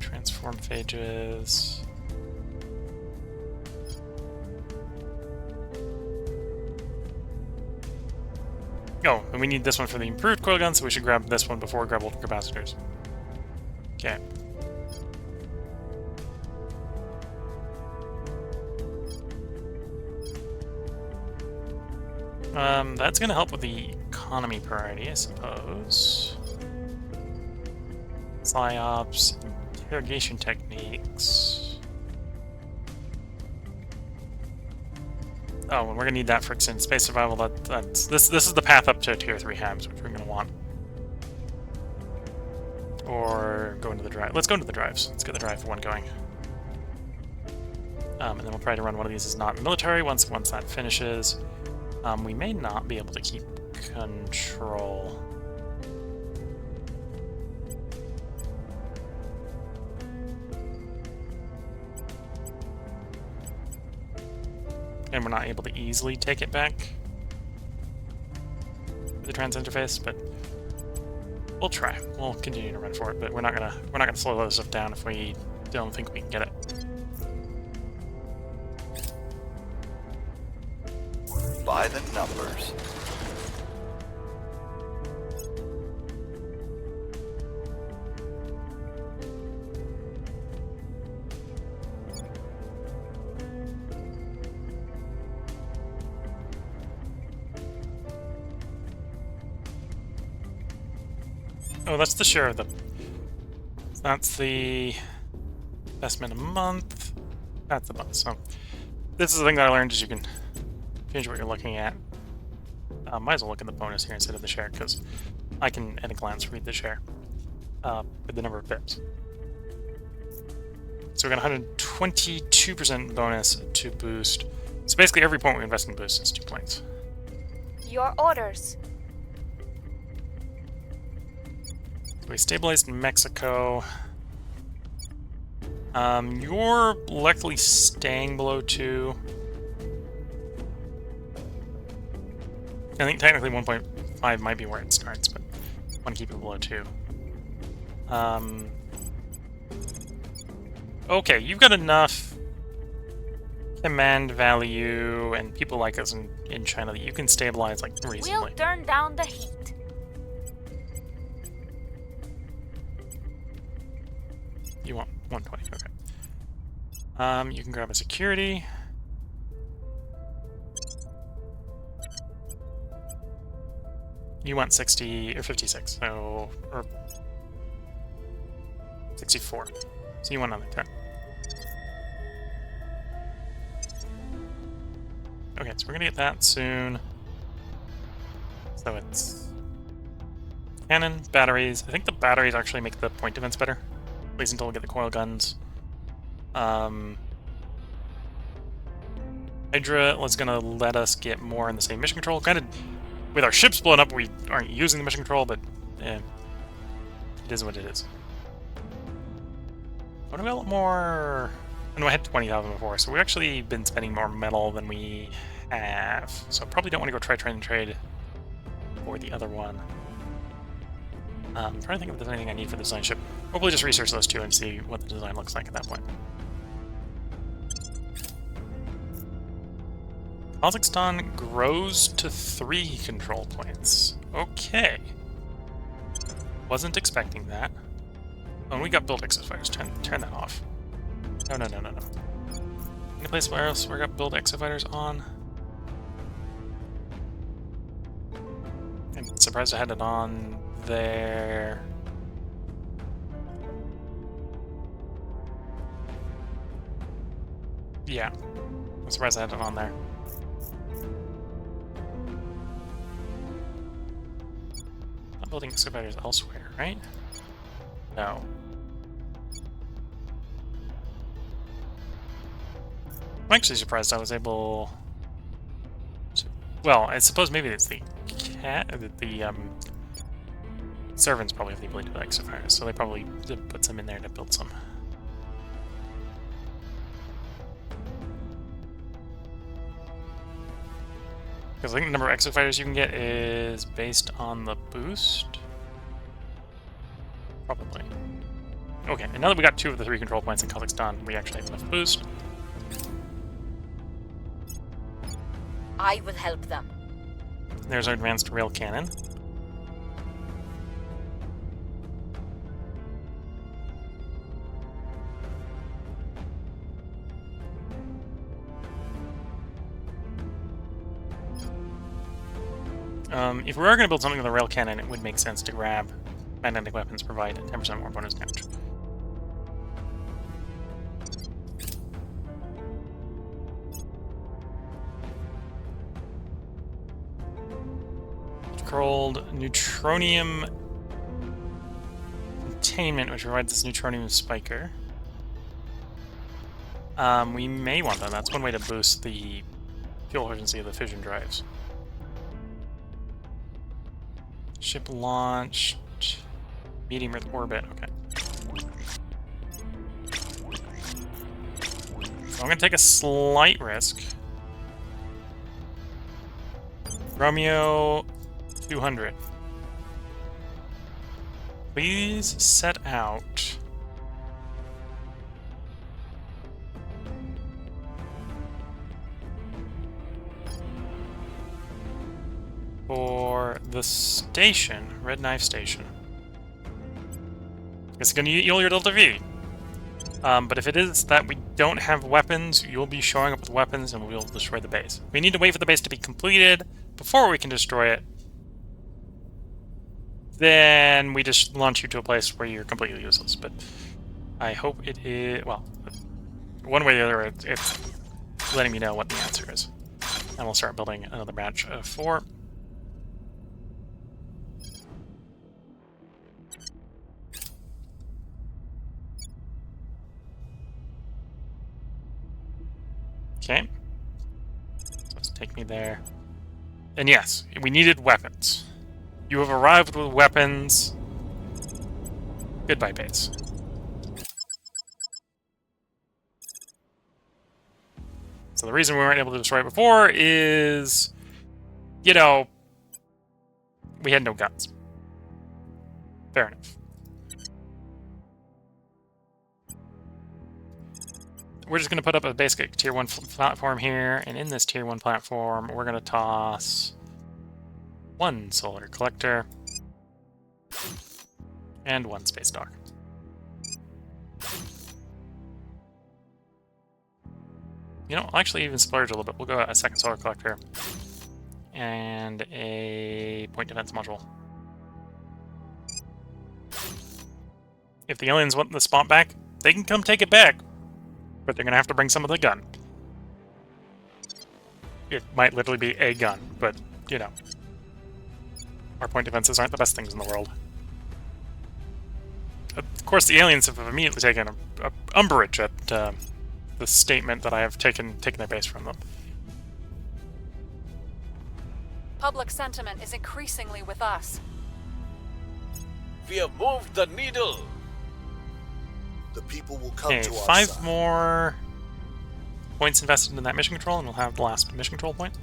[SPEAKER 1] Transform phages... Oh, and we need this one for the improved coil gun, so we should grab this one before we grab ultracapacitors. Okay. That's gonna help with the economy priority, I suppose. Psyops, interrogation techniques. Oh, and we're gonna need that for extended space survival. This is the path up to tier 3 hams, which we're gonna want. Or go into the drive. Let's go into the drives. Let's get the drive for one going. And then we'll try to run one of these as not military once that finishes. We may not be able to keep control. And we're not able to easily take it back with the trans interface, but we'll try. We'll continue to run for it, but we're not gonna slow this stuff down if we don't think we can get it.
[SPEAKER 8] By the numbers.
[SPEAKER 1] Oh, that's the share of the... That's the investment a month. That's the bonus. So this is the thing that I learned is you can change what you're looking at. Might as well look at the bonus here instead of the share, because I can at a glance read the share with the number of pips. So we got 122% bonus to boost. So basically every point we invest in boost is 2 points.
[SPEAKER 3] Your orders.
[SPEAKER 1] We stabilized Mexico. You're luckily staying below 2. I think technically 1.5 might be where it starts, but I want to keep it below 2. Okay, you've got enough command value and people like us in China that you can stabilize like reasonably.
[SPEAKER 3] We'll turn down the heat.
[SPEAKER 1] You want 120, okay. You can grab a security. You want 60 or 56, so or 64. So you want another 10. Okay, so we're gonna get that soon. So it's cannon, batteries. I think the batteries actually make the point defense better, at least until we get the coil guns. Hydra is gonna let us get more in the same mission control. Kind of, with our ships blown up, we aren't using the mission control, but it is what it is. What do we got more? I know I had 20,000 before, so we've actually been spending more metal than we have. So I probably don't want to go try and trade for the other one. I'm trying to think if there's anything I need for the design ship. Hopefully just research those two and see what the design looks like at that point. Kazakhstan grows to 3 control points. Okay. Wasn't expecting that. Oh, and we got build exit fighters. Turn that off. No. Any place where else we got build exit fighters on? I'm surprised I had it on there. Yeah. I'm surprised I had it on there. Not building exit fighters elsewhere, right? No. I'm actually surprised I was able to... Well, I suppose maybe it's the servants probably have the ability to build exit fighters, so they probably did put some in there to build some. Because I think the number of exit fighters you can get is based on the boost. Probably. Okay, and now that we got 2 of the 3 control points in Kazakhstan, we actually have enough boost.
[SPEAKER 5] I will help them.
[SPEAKER 1] There's our advanced rail cannon. If we were going to build something with a rail cannon, it would make sense to grab magnetic weapons, provide 10% more bonus damage. Called neutronium containment, which provides this neutronium spiker. We may want that. That's one way to boost the fuel efficiency of the fission drives. Ship launched. Medium Earth orbit. Okay. So I'm going to take a slight risk. Romeo 200. Please set out for the station, Red Knife Station. It's going to yield your Delta V. But if it is that we don't have weapons, you'll be showing up with weapons and we'll destroy the base. We need to wait for the base to be completed before we can destroy it. Then we just launch you to a place where you're completely useless. But I hope it is... Well, one way or the other, it's letting me know what the answer is. And we'll start building another batch of 4. Okay. So let's take me there. And yes, we needed weapons. You have arrived with weapons. Goodbye, base. So the reason we weren't able to destroy it before is, you know, we had no guns. Fair enough. We're just going to put up a basic tier 1 platform here, and in this tier 1 platform, we're going to toss 1 solar collector and 1 space dock. You know, I'll actually even splurge a little bit. We'll go a second solar collector and a point defense module. If the aliens want the spot back, they can come take it back, but they're gonna have to bring some of the gun. It might literally be a gun, but you know, our point defenses aren't the best things in the world. Of course, the aliens have immediately taken a umbrage at the statement that I have taken their base from them.
[SPEAKER 5] Public sentiment is increasingly with us.
[SPEAKER 2] We have moved the needle.
[SPEAKER 4] The people will come
[SPEAKER 1] Okay,
[SPEAKER 4] to our
[SPEAKER 1] 5
[SPEAKER 4] side.
[SPEAKER 1] more points invested in that mission control, and we'll have the last mission control point.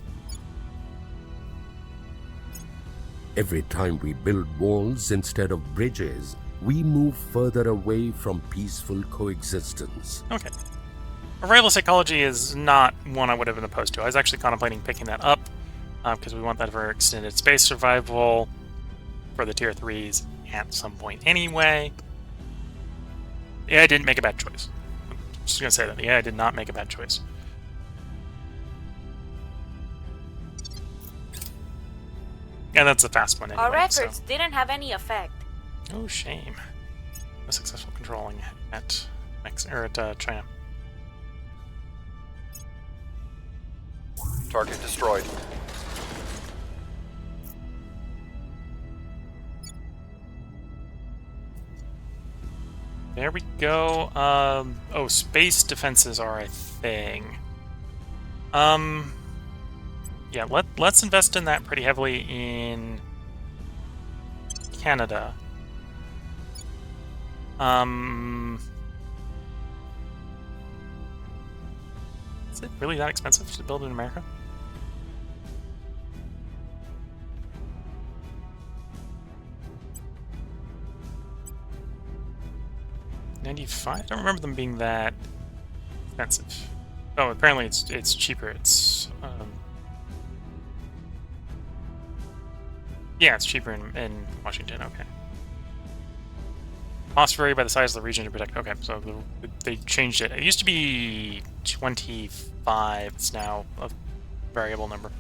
[SPEAKER 10] Every time we build walls instead of bridges, we move further away from peaceful coexistence.
[SPEAKER 1] Okay. Arrival psychology is not one I would have been opposed to. I was actually contemplating picking that up, because we want that for extended space survival for the tier 3s at some point anyway. Yeah, I didn't make a bad choice. I'm just gonna say that. Yeah, I did not make a bad choice. Yeah, that's the fast one anyway.
[SPEAKER 3] Our efforts
[SPEAKER 1] So.
[SPEAKER 3] didn't have any effect.
[SPEAKER 1] Oh, shame. No successful controlling at China.
[SPEAKER 8] Target destroyed.
[SPEAKER 1] There we go. Oh, space defenses are a thing. Yeah, let's invest in that pretty heavily in Canada. Is it really that expensive to build in America? $95? I don't remember them being that expensive. Oh, apparently it's cheaper. It's yeah, it's cheaper in Washington. Okay. Costs vary by the size of the region to protect. Okay, so they changed it. It used to be 25. It's now a variable number.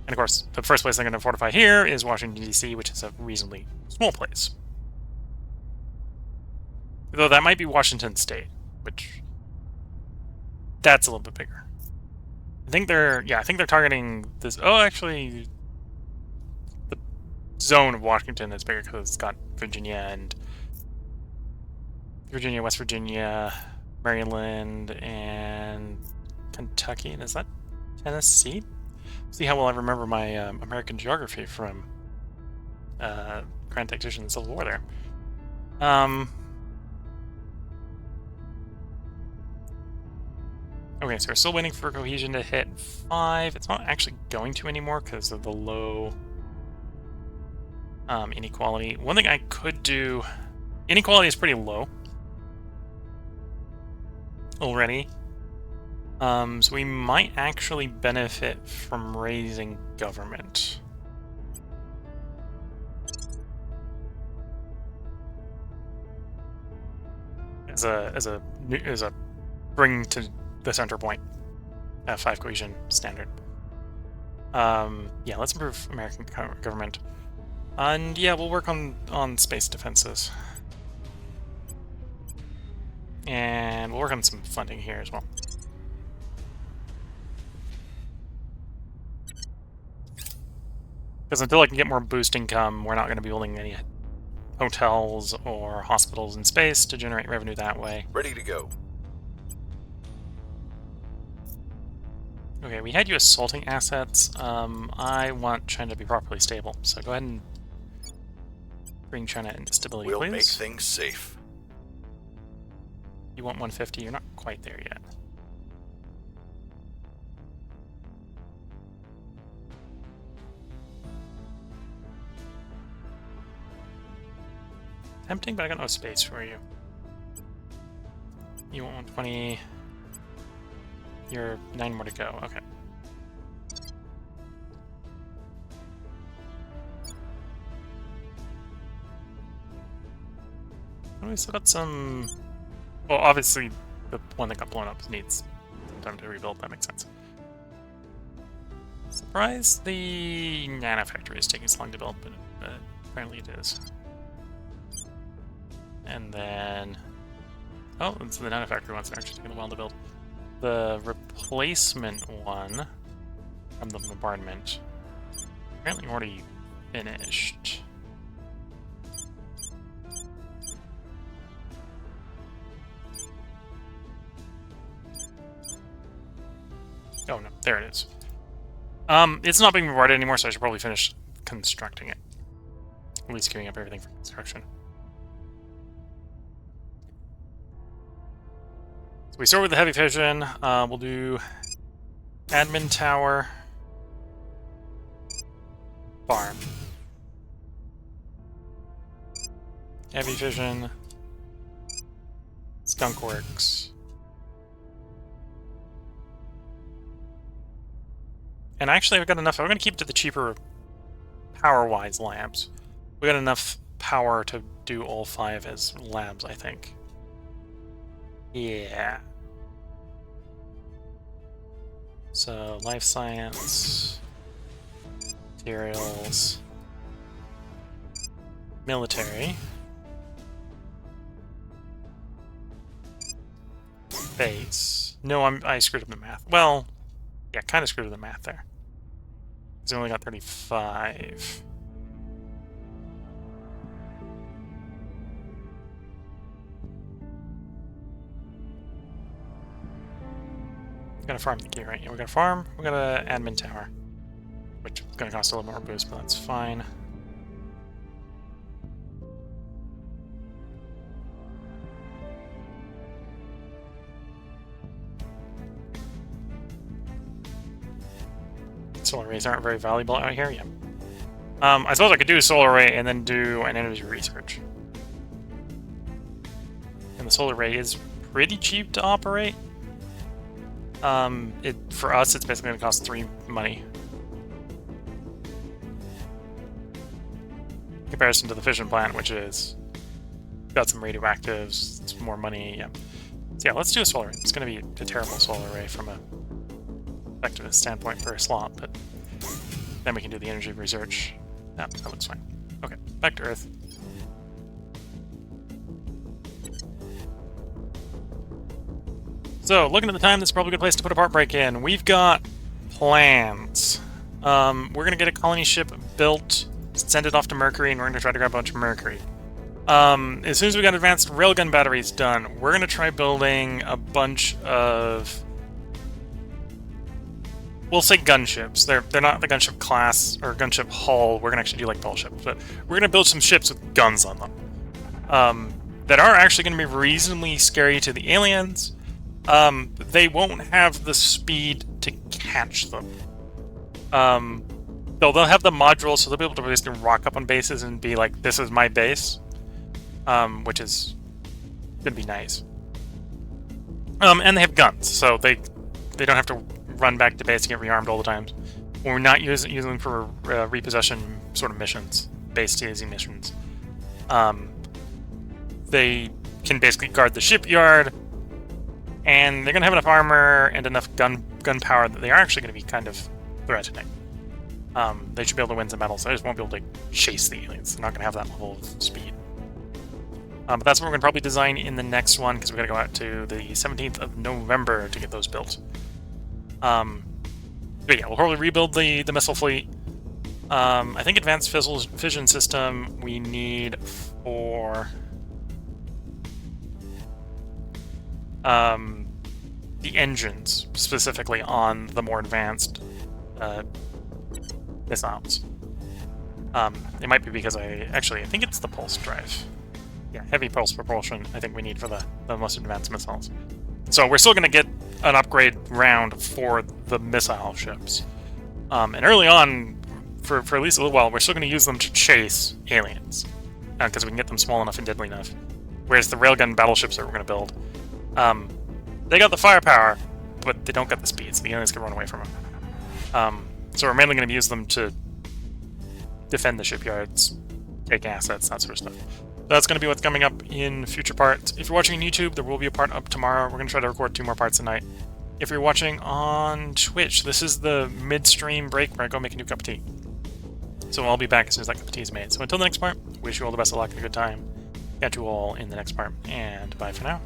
[SPEAKER 1] And of course, the first place they're going to fortify here is Washington, D.C., which is a reasonably small place. Though that might be Washington State, which that's a little bit bigger. I think they're targeting this. Oh, actually, the zone of Washington is bigger because it's got Virginia, West Virginia, Maryland, and Kentucky. And is that Tennessee? See how well I remember my American geography from Grand Tactician and Civil War there. Okay, so we're still waiting for cohesion to hit 5. It's not actually going to anymore because of the low inequality. One thing I could do... Inequality is pretty low already. So we might actually benefit from raising government. As a bring to the center point, 5 cohesion standard. Yeah, let's improve American government, and yeah, we'll work on space defenses, and we'll work on some funding here as well. Because until I can get more boost income, we're not going to be building any hotels or hospitals in space to generate revenue that way.
[SPEAKER 8] Ready to go.
[SPEAKER 1] Okay, we had you assaulting assets. I want China to be properly stable, so go ahead and bring China into stability,
[SPEAKER 8] We'll
[SPEAKER 1] please.
[SPEAKER 8] make things safe.
[SPEAKER 1] You want 150? You're not quite there yet. Tempting, but I got no space for you. You want 120. You're 9 more to go. Okay. Oh, we still got some... Well, obviously, the one that got blown up needs time to rebuild. That makes sense. Surprised the nanofactory is taking so long to build, but apparently it is. And then... Oh, it's the nanofactory ones that are actually taking a while to build. The replacement one from the bombardment apparently already finished. Oh no, there it is. It's not being bombarded anymore, so I should probably finish constructing it. At least queuing up everything for construction. So we start with the heavy fission. We'll do admin tower, farm, heavy fission, skunk works, and actually I've got enough. I'm going to keep it to the cheaper power-wise labs. We got enough power to do all 5 as labs, I think. Yeah. So, life science, materials, military, base. No, I screwed up the math. Well, yeah, kind of screwed up the math there. Because I only got 35. We're gonna farm the key, right? Yeah, we're gonna farm. We're gonna admin tower, which is gonna cost a little more boost, but that's fine. Solar arrays aren't very valuable out here. Yeah. I suppose I could do a solar array and then do an energy research. And the solar array is pretty cheap to operate. For us, it's basically going to cost 3 money. In comparison to the fission plant, which is got some radioactives, it's more money. Yeah. So yeah, let's do a solar array. It's going to be a terrible solar array from a effectiveness standpoint per slot, but then we can do the energy research. Yeah, that looks fine. Okay, back to Earth. So, looking at the time, this is probably a good place to put a part break in. We've got plans. We're going to get a colony ship built, send it off to Mercury, and we're going to try to grab a bunch of Mercury. As soon as we got advanced railgun batteries done, we're going to try building a bunch of... We'll say gunships. They're not the gunship class or gunship hull. We're going to actually do like battleships, but we're going to build some ships with guns on them. That are actually going to be reasonably scary to the aliens. They won't have the speed to catch them. They'll have the modules, so they'll be able to basically rock up on bases and be like, this is my base. Which is going to be nice. And they have guns, so they don't have to run back to base and get rearmed all the time. We're not using them for repossession sort of missions, base TAZ missions. They can basically guard the shipyard, and they're going to have enough armor and enough gunpowder that they are actually going to be kind of threatening. They should be able to win some battles. They just won't be able to chase the aliens. They're not going to have that level of speed. But that's what we're going to probably design in the next one, because we're going to go out to the 17th of November to get those built. But yeah, we'll probably rebuild the missile fleet. I think advanced fission system we need for... the engines, specifically on the more advanced missiles. It might be because I think it's the pulse drive. Yeah, heavy pulse propulsion I think we need for the most advanced missiles. So we're still going to get an upgrade round for the missile ships. And early on, for at least a little while, we're still going to use them to chase aliens. Because we can get them small enough and deadly enough. Whereas the railgun battleships that we're going to build, they got the firepower, but they don't got the speed, so the aliens can run away from them. So we're mainly going to use them to defend the shipyards, take assets, that sort of stuff. That's going to be what's coming up in future parts. If you're watching on YouTube, there will be a part up tomorrow. We're going to try to record 2 more parts tonight. If you're watching on Twitch, this is the midstream break where I go make a new cup of tea. So I'll be back as soon as that cup of tea is made. So until the next part, wish you all the best of luck and a good time. Catch you all in the next part, and bye for now.